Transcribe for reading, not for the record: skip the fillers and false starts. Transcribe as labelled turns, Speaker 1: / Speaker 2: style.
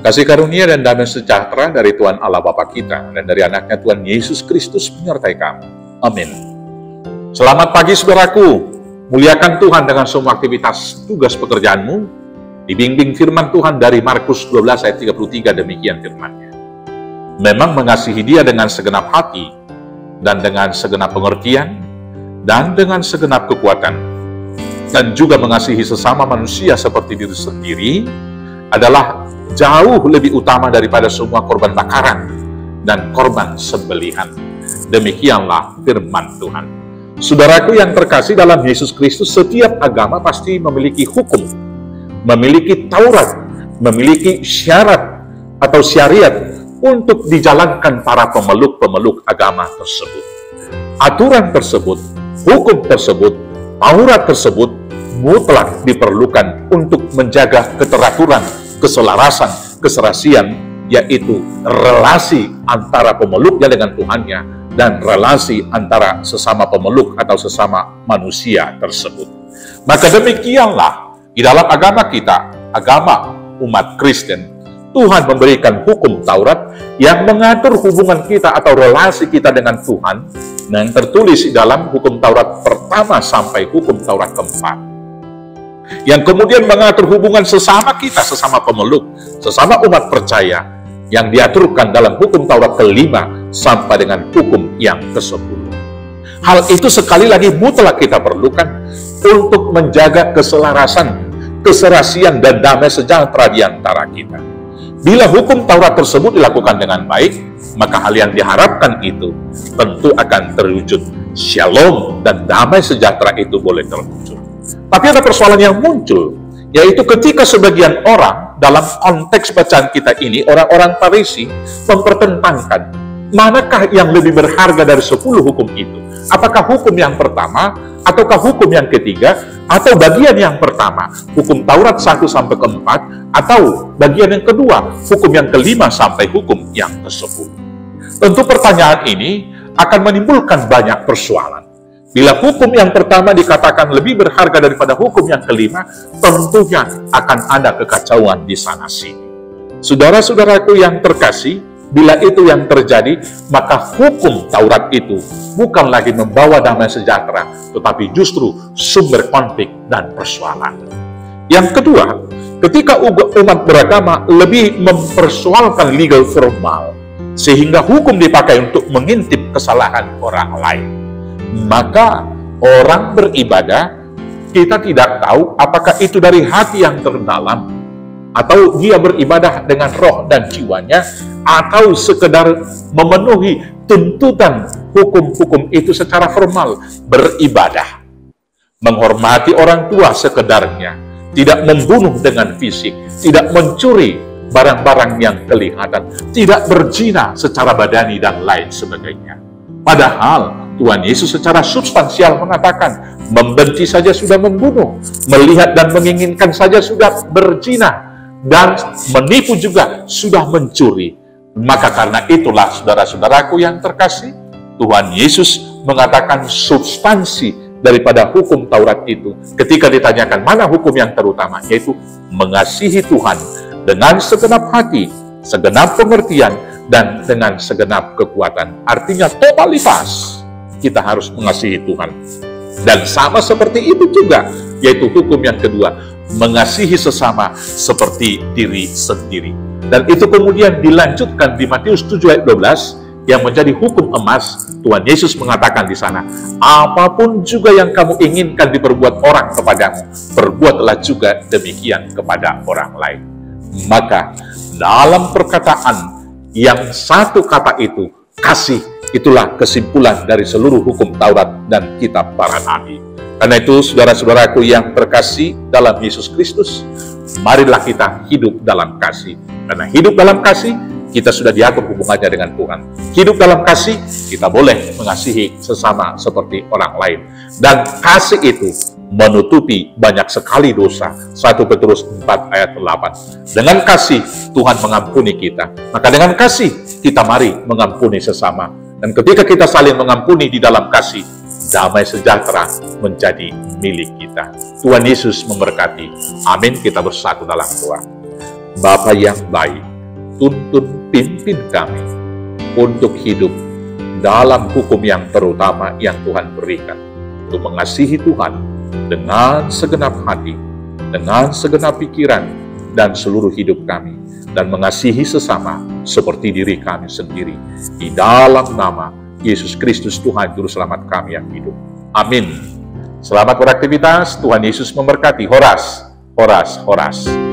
Speaker 1: Kasih karunia dan damai sejahtera dari Tuhan Allah Bapa kita dan dari anaknya Tuhan Yesus Kristus menyertai kamu. Amin. Selamat pagi saudaraku. Muliakan Tuhan dengan semua aktivitas tugas pekerjaanmu. Dibimbing firman Tuhan dari Markus 12 ayat 33, demikian firman-Nya. Memang mengasihi Dia dengan segenap hati dan dengan segenap pengertian dan dengan segenap kekuatan dan juga mengasihi sesama manusia seperti diri sendiri adalah jauh lebih utama daripada semua korban bakaran dan korban sembelihan. Demikianlah firman Tuhan. Saudaraku yang terkasih dalam Yesus Kristus, setiap agama pasti memiliki hukum, memiliki Taurat, memiliki syarat atau syariat untuk dijalankan para pemeluk-pemeluk agama tersebut. Aturan tersebut, hukum tersebut, Taurat tersebut mutlak diperlukan untuk menjaga keteraturan, keselarasan, keserasian, yaitu relasi antara pemeluknya dengan Tuhannya dan relasi antara sesama pemeluk atau sesama manusia tersebut. Maka demikianlah di dalam agama kita, agama umat Kristen, Tuhan memberikan hukum Taurat yang mengatur hubungan kita atau relasi kita dengan Tuhan, yang tertulis di dalam hukum Taurat pertama sampai hukum Taurat keempat, yang kemudian mengatur hubungan sesama kita, sesama pemeluk, sesama umat percaya, yang diaturkan dalam hukum Taurat kelima sampai dengan hukum yang ke-10. Hal itu sekali lagi mutlak kita perlukan untuk menjaga keselarasan, keserasian, dan damai sejahtera di antara kita. Bila hukum Taurat tersebut dilakukan dengan baik, maka hal yang diharapkan itu tentu akan terwujud. Shalom dan damai sejahtera itu boleh terwujud. Tapi ada persoalan yang muncul, yaitu ketika sebagian orang dalam konteks bacaan kita ini, orang-orang Farisi, mempertentangkan manakah yang lebih berharga dari 10 hukum itu. Apakah hukum yang pertama, ataukah hukum yang ketiga, atau bagian yang pertama, hukum Taurat 1 sampai ke-4, atau bagian yang kedua, hukum yang kelima sampai hukum yang ke-10. Tentu pertanyaan ini akan menimbulkan banyak persoalan. Bila hukum yang pertama dikatakan lebih berharga daripada hukum yang kelima, tentunya akan ada kekacauan di sana-sini. Saudara-saudaraku yang terkasih, bila itu yang terjadi, maka hukum Taurat itu bukan lagi membawa damai sejahtera, tetapi justru sumber konflik dan persoalan. Yang kedua, ketika umat beragama lebih mempersoalkan legal formal, sehingga hukum dipakai untuk mengintip kesalahan orang lain, maka orang beribadah, kita tidak tahu apakah itu dari hati yang terdalam, atau dia beribadah dengan roh dan jiwanya, atau sekedar memenuhi tuntutan hukum-hukum itu secara formal. Beribadah, menghormati orang tua sekedarnya, tidak membunuh dengan fisik, tidak mencuri barang-barang yang kelihatan, tidak berzina secara badani, dan lain sebagainya. Padahal Tuhan Yesus secara substansial mengatakan, membenci saja sudah membunuh, melihat dan menginginkan saja sudah berzina, dan menipu juga sudah mencuri. Maka karena itulah saudara-saudaraku yang terkasih, Tuhan Yesus mengatakan substansi daripada hukum Taurat itu ketika ditanyakan mana hukum yang terutama, yaitu mengasihi Tuhan dengan segenap hati, segenap pengertian, dan dengan segenap kekuatan. Artinya totalitas. Kita harus mengasihi Tuhan. Dan sama seperti itu juga, yaitu hukum yang kedua, mengasihi sesama seperti diri sendiri. Dan itu kemudian dilanjutkan di Matius 7 ayat 12, yang menjadi hukum emas. Tuhan Yesus mengatakan di sana, apapun juga yang kamu inginkan diperbuat orang kepadamu, perbuatlah juga demikian kepada orang lain. Maka dalam perkataan yang satu kata itu, kasih, itulah kesimpulan dari seluruh hukum Taurat dan kitab para nabi. Karena itu, saudara-saudaraku yang terkasih dalam Yesus Kristus, marilah kita hidup dalam kasih. Karena hidup dalam kasih, kita sudah diatur hubungannya dengan Tuhan. Hidup dalam kasih, kita boleh mengasihi sesama seperti orang lain. Dan kasih itu menutupi banyak sekali dosa. 1 Petrus 4 ayat 8. Dengan kasih, Tuhan mengampuni kita. Maka dengan kasih, kita mari mengampuni sesama. Dan ketika kita saling mengampuni di dalam kasih, damai sejahtera menjadi milik kita. Tuhan Yesus memberkati. Amin. Kita bersatu dalam doa. Bapa yang baik, tuntun pimpin kami untuk hidup dalam hukum yang terutama yang Tuhan berikan, untuk mengasihi Tuhan dengan segenap hati, dengan segenap pikiran, dan seluruh hidup kami, dan mengasihi sesama seperti diri kami sendiri. Di dalam nama Yesus Kristus Tuhan Juru Selamat kami yang hidup. Amin. Selamat beraktivitas, Tuhan Yesus memberkati. Horas, horas, horas.